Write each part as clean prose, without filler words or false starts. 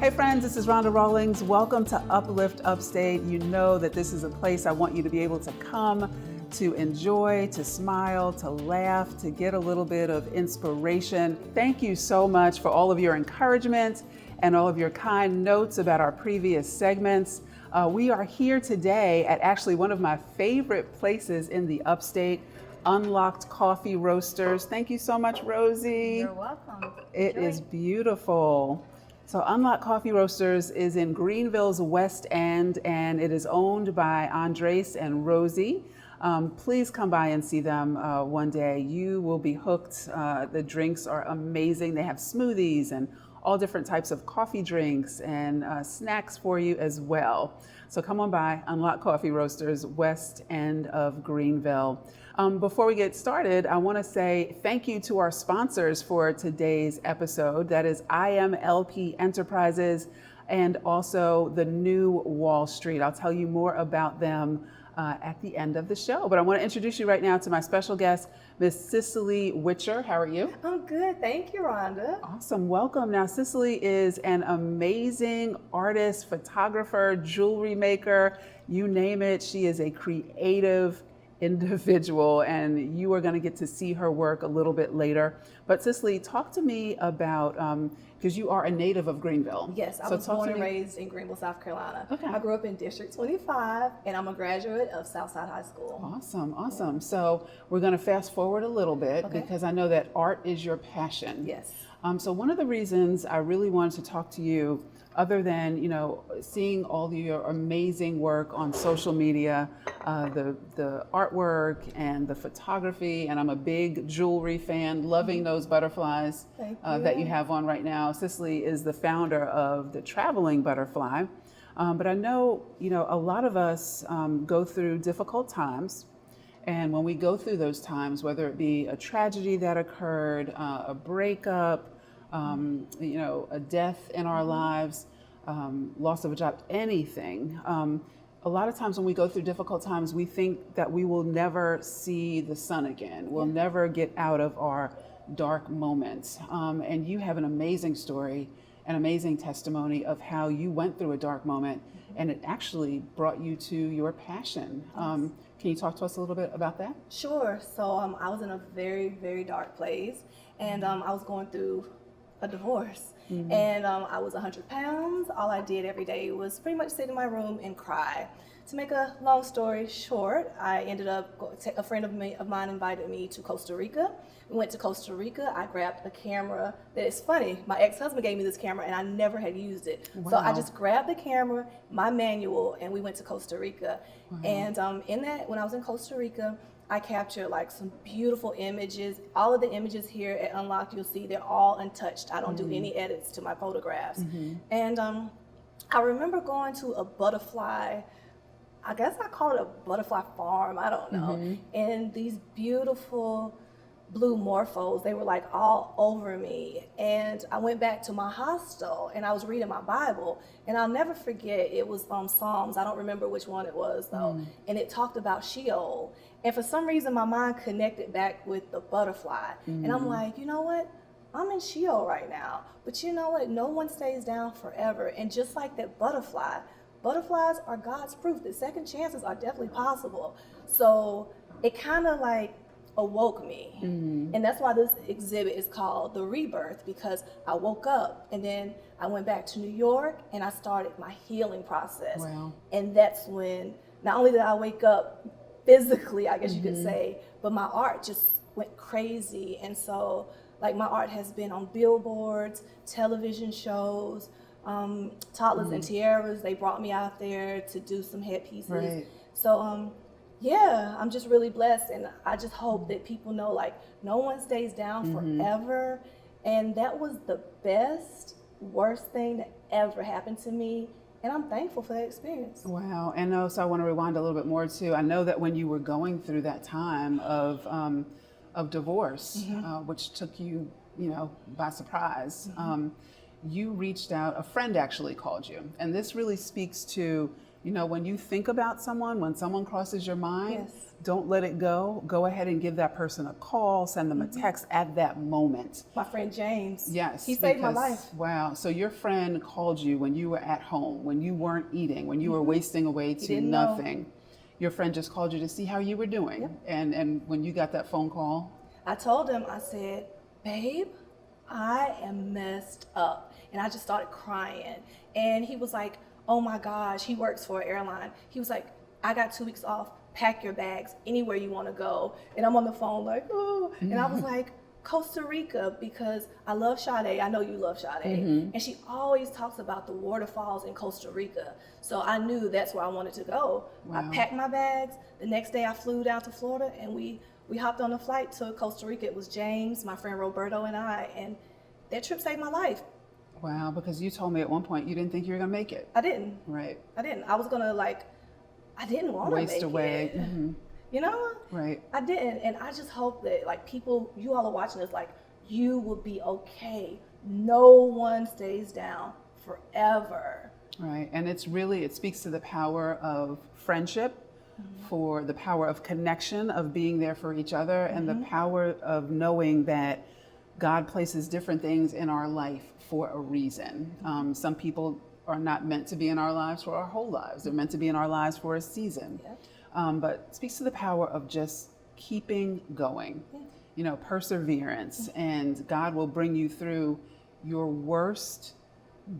Hey friends, this is Rhonda Rawlings. Welcome to Uplift Upstate. You know that this is a place I want you to be able to come to enjoy, to smile, to laugh, to get a little bit of inspiration. Thank you so much for all of your encouragement and all of your kind notes about our previous segments. We are here today at actually one of my favorite places in the Upstate, Unlocked Coffee Roasters. Thank you so much, Rosie. You're welcome. It is beautiful. So Unlocked Coffee Roasters is in Greenville's West End, and it is owned by Andres and Rosie. Please come by and see them one day. You will be hooked. The drinks are amazing. They have smoothies and all different types of coffee drinks and snacks for you as well. So come on by, Unlocked Coffee Roasters, West End of Greenville. Before we get started, I want to say thank you to our sponsors for today's episode. That is IMLP Enterprises and also the New Wall Street. I'll tell you more about them at the end of the show. But I want to introduce you right now to my special guest, Miss Cecily Witcher. How are you? I'm good. Thank you, Rhonda. Awesome. Welcome. Now, Cecily is an amazing artist, photographer, jewelry maker, you name it. She is a creative individual, and you are going to get to see her work a little bit later. But Cecily, talk to me about, because you are a native of Greenville. Yes, I was born and raised in Greenville, South Carolina. Okay. I grew up in District 25, and I'm a graduate of Southside High School. Awesome, awesome. Yeah. So we're going to fast forward a little bit because I know that art is your passion. Yes. So one of the reasons I really wanted to talk to you, other than seeing all your amazing work on social media, the artwork and the photography, and I'm a big jewelry fan, loving those butterflies that you have on right now. Cecily is the founder of the Traveling Butterfly, but I know a lot of us go through difficult times. And when we go through those times, whether it be a tragedy that occurred, a breakup, a death in our lives, loss of a job, anything, a lot of times when we go through difficult times, we think that we will never see the sun again. We'll never get out of our dark moments. And you have an amazing story, an amazing testimony of how you went through a dark moment and it actually brought you to your passion. Can you talk to us a little bit about that? Sure. So I was in a very, very dark place, and I was going through a divorce. Mm-hmm. And I was 100 pounds. All I did every day was pretty much sit in my room and cry. To make a long story short, I ended up, a friend of mine invited me to Costa Rica. We went to Costa Rica. I grabbed a camera that is funny. My ex-husband gave me this camera and I never had used it. Wow. So I just grabbed the camera, my manual, and we went to Costa Rica. Wow. And in that, when I was in Costa Rica, I captured like some beautiful images. All of the images here at Unlocked, you'll see they're all untouched. I don't do any edits to my photographs. Mm-hmm. And I remember going to a butterfly, I guess I call it a butterfly farm, I don't know. Mm-hmm. And these beautiful blue morphos, they were like all over me. And I went back to my hostel and I was reading my Bible, and I'll never forget, it was Psalms, I don't remember which one it was though, and it talked about Sheol. And for some reason my mind connected back with the butterfly. And I'm like, you know what? I'm in Sheol right now, but you know what? No one stays down forever. And just like that butterfly, butterflies are God's proof that second chances are definitely possible. So it kind of like awoke me. Mm-hmm. And that's why this exhibit is called The Rebirth, because I woke up and then I went back to New York and I started my healing process. Wow. And that's when not only did I wake up physically, I guess you could say, but my art just went crazy. And so like my art has been on billboards, television shows, Toddlers and Tiaras. They brought me out there to do some headpieces. Right. So yeah, I'm just really blessed, and I just hope that people know like no one stays down forever. And that was the best, worst thing that ever happened to me. And I'm thankful for that experience. Wow. And so I want to rewind a little bit more too. I know that when you were going through that time of divorce, which took you, by surprise, you reached out, a friend actually called you. And this really speaks to You know, when you think about someone, when someone crosses your mind, Yes. don't let it go. Go ahead and give that person a call, send them a text at that moment. My friend James. Yes. He saved my because- life. Wow. So your friend called you when you were at home, when you weren't eating, when you were wasting away to didn't know. nothing. Your friend just called you to see how you were doing. Yep. And when you got that phone call, I told him, I said, babe, I am messed up. And I just started crying. And he was like, oh my gosh, he works for an airline. He was like, I got 2 weeks off. Pack your bags anywhere you want to go. And I'm on the phone like, oh. And I was like, Costa Rica, because I love Sade. I know you love Sade. And she always talks about the waterfalls in Costa Rica. So I knew that's where I wanted to go. Wow. I packed my bags. The next day I flew down to Florida and we hopped on a flight to Costa Rica. It was James, my friend Roberto, and I. And that trip saved my life. wow, because you told me at one point you didn't think you were going to make it. I didn't. Right. I didn't. I was going to I didn't want to make Waste away. it. You know? Right. I didn't, and I just hope that people, you all are watching this, you will be okay. No one stays down forever. Right. And it speaks to the power of friendship, for the power of connection, of being there for each other, and the power of knowing that God places different things in our life for a reason. Some people are not meant to be in our lives for our whole lives. They're meant to be in our lives for a season. Yeah. But it speaks to the power of just keeping going, you know, perseverance, and God will bring you through your worst,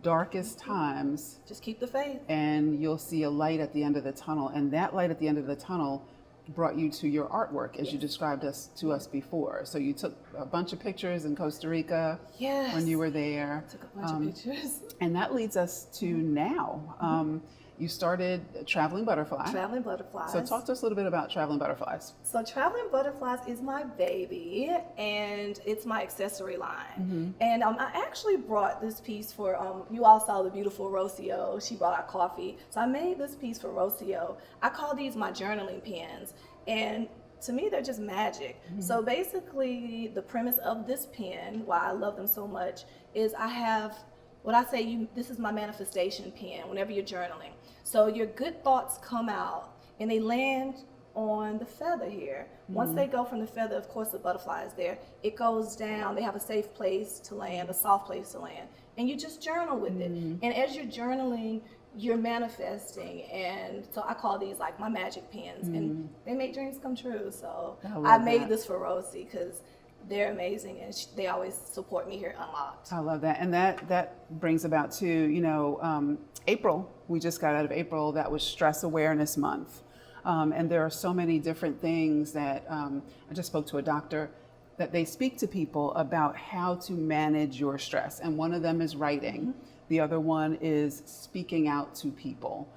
darkest times, Just keep the faith. and you'll see a light at the end of the tunnel. And that light at the end of the tunnel brought you to your artwork, as you described to us before. So you took a bunch of pictures in Costa Rica Yes. when you were there. Took a bunch of pictures. And that leads us to now. You started Traveling Butterfly. Traveling Butterflies. So talk to us a little bit about Traveling Butterflies. So Traveling Butterflies is my baby, and it's my accessory line. And I actually brought this piece for, you all saw the beautiful Rocio. She brought out coffee. So I made this piece for Rocio. I call these my journaling pens. And to me, they're just magic. So basically, the premise of this pen, why I love them so much, is I have what I say, this is my manifestation pen whenever you're journaling. So your good thoughts come out and they land on the feather here. Once they go from the feather, of course the butterfly is there, it goes down, they have a safe place to land, a soft place to land. And you just journal with it. And as you're journaling, you're manifesting. And so I call these my magic pens, and they make dreams come true. So I made this for Rosie because they're amazing, and they always support me here at Unlocked. I love that. And that brings about to, April. We just got out of April. That was Stress Awareness Month. And there are so many different things that I just spoke to a doctor that they speak to people about how to manage your stress. And one of them is writing. The other one is speaking out to people.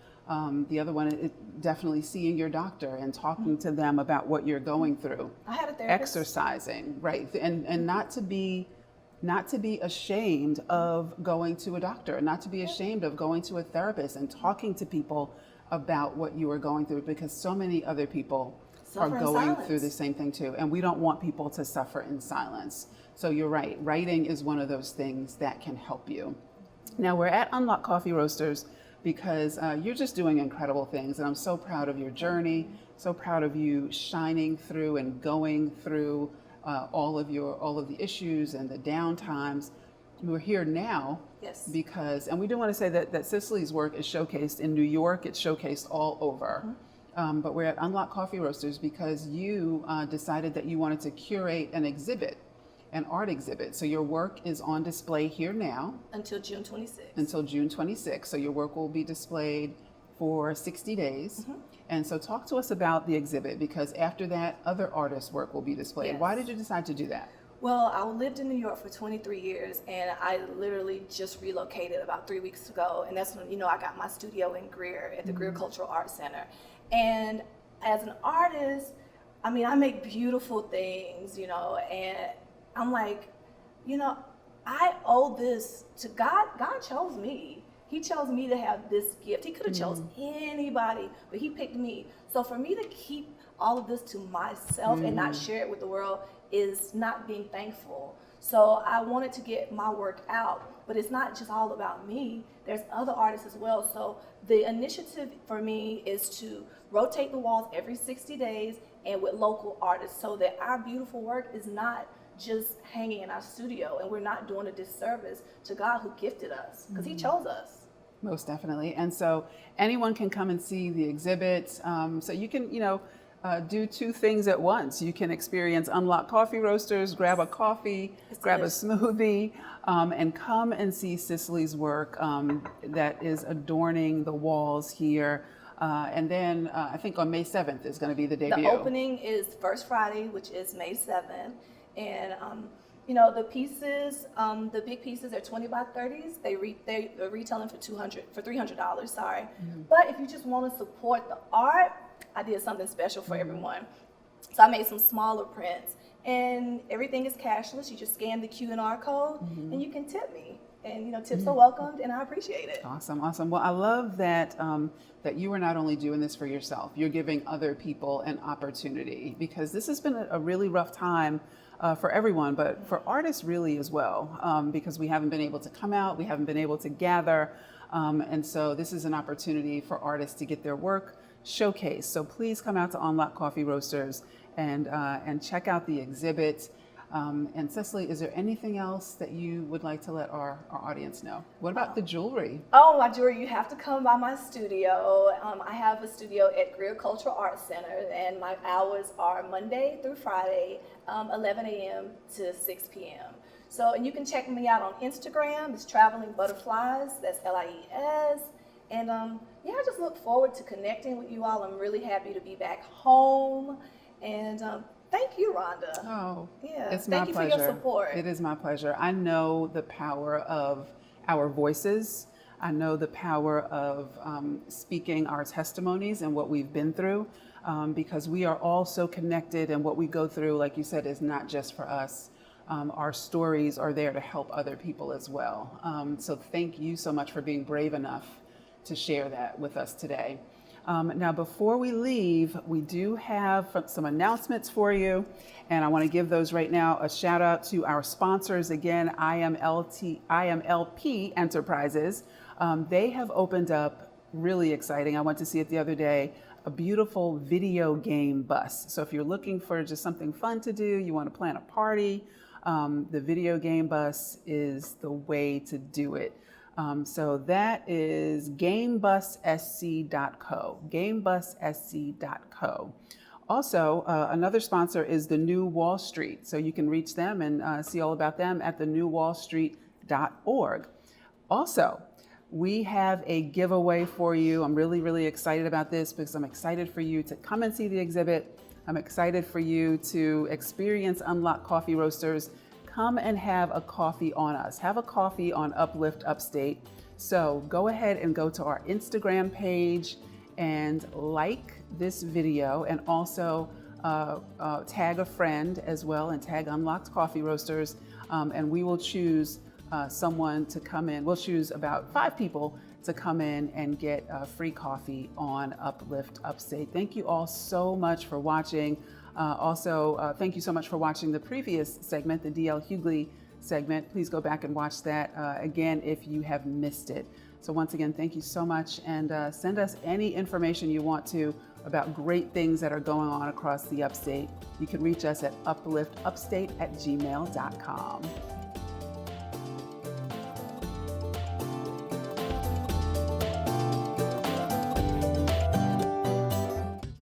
The other one is definitely seeing your doctor and talking to them about what you're going through. I had a therapist. Exercising, right? And not to be ashamed of going to a doctor, not to be ashamed of going to a therapist and talking to people about what you are going through, because so many other people Suffer are in going silence. through the same thing too. And we don't want people to suffer in silence. So you're right. Writing is one of those things that can help you. Now we're at Unlock Coffee Roasters because you're just doing incredible things. And I'm so proud of your journey, so proud of you shining through and going through all of the issues and the down times. We're here now Yes. because, and we do want to say that Cecily's work is showcased in New York. It's showcased all over. But we're at Unlock Coffee Roasters because you decided that you wanted to curate an exhibit, an art exhibit. So your work is on display here now Until June 26th. until June 26th. So your work will be displayed for 60 days. And so talk to us about the exhibit, because after that, other artists' work will be displayed. Yes. Why did you decide to do that? Well, I lived in New York for 23 years, and I literally just relocated about 3 weeks ago. And that's when, I got my studio in Greer at the Greer Cultural Arts Center. And as an artist, I make beautiful things, and I'm like, I owe this to God. God chose me. He chose me to have this gift. He could have chose anybody, but he picked me. So for me to keep all of this to myself and not share it with the world is not being thankful. So I wanted to get my work out, but it's not just all about me. There's other artists as well. So the initiative for me is to rotate the walls every 60 days and with local artists so that our beautiful work is not just hanging in our studio and we're not doing a disservice to God who gifted us because he chose us. Most definitely. And so anyone can come and see the exhibit. So you can, do two things at once. You can experience Unlocked Coffee Roasters, grab a coffee, grab a smoothie, and come and see Cecily's work that is adorning the walls here. And then I think on May 7th is going to be the debut. The opening is first Friday, which is May 7th. And, the pieces, the big pieces are 20 by 30s. They're retailing for $300, sorry. But if you just want to support the art, I did something special for everyone. So I made some smaller prints, and everything is cashless. You just scan the QR code, and you can tip me. And tips are welcomed, and I appreciate it. Awesome. Well, I love that that you are not only doing this for yourself, you're giving other people an opportunity, because this has been a really rough time for everyone, but for artists really as well, because we haven't been able to come out, we haven't been able to gather, and so this is an opportunity for artists to get their work showcased. So please come out to Unlocked Coffee Roasters and check out the exhibit. And Cecily, is there anything else that you would like to let our audience know? What about the jewelry? Oh, my jewelry, you have to come by my studio. I have a studio at Greer Cultural Arts Center, and my hours are Monday through Friday, 11 a.m. to 6 p.m. So, and you can check me out on Instagram. It's Traveling Butterflies. That's Lies. And I just look forward to connecting with you all. I'm really happy to be back home. And thank you, Rhonda. Oh, yeah. It's my pleasure. Thank you for your support. It is my pleasure. I know the power of our voices. I know the power of speaking our testimonies and what we've been through, because we are all so connected, and what we go through, like you said, is not just for us. Our stories are there to help other people as well. So thank you so much for being brave enough to share that with us today. Now, before we leave, we do have some announcements for you, and I want to give those right now. A shout out to our sponsors again, IMLP Enterprises. They have opened up, really exciting, I went to see it the other day, a beautiful video game bus. So if you're looking for just something fun to do, you want to plan a party, the video game bus is the way to do it. So that is gamebussc.co, gamebussc.co. Also, another sponsor is the New Wall Street. So you can reach them and see all about them at thenewwallstreet.org. Also, we have a giveaway for you. I'm really, really excited about this because I'm excited for you to come and see the exhibit. I'm excited for you to experience Unlocked Coffee Roasters. Come and have a coffee on us. Have a coffee on Uplift Upstate. So go ahead and go to our Instagram page and like this video, and also tag a friend as well, and tag Unlocked Coffee Roasters, and we will choose someone to come in. We'll choose about 5 people to come in and get free coffee on Uplift Upstate. Thank you all so much for watching. Thank you so much for watching the previous segment, the D.L. Hughley segment. Please go back and watch that again if you have missed it. So once again, thank you so much, and send us any information you want to about great things that are going on across the upstate. You can reach us at upliftupstate@gmail.com.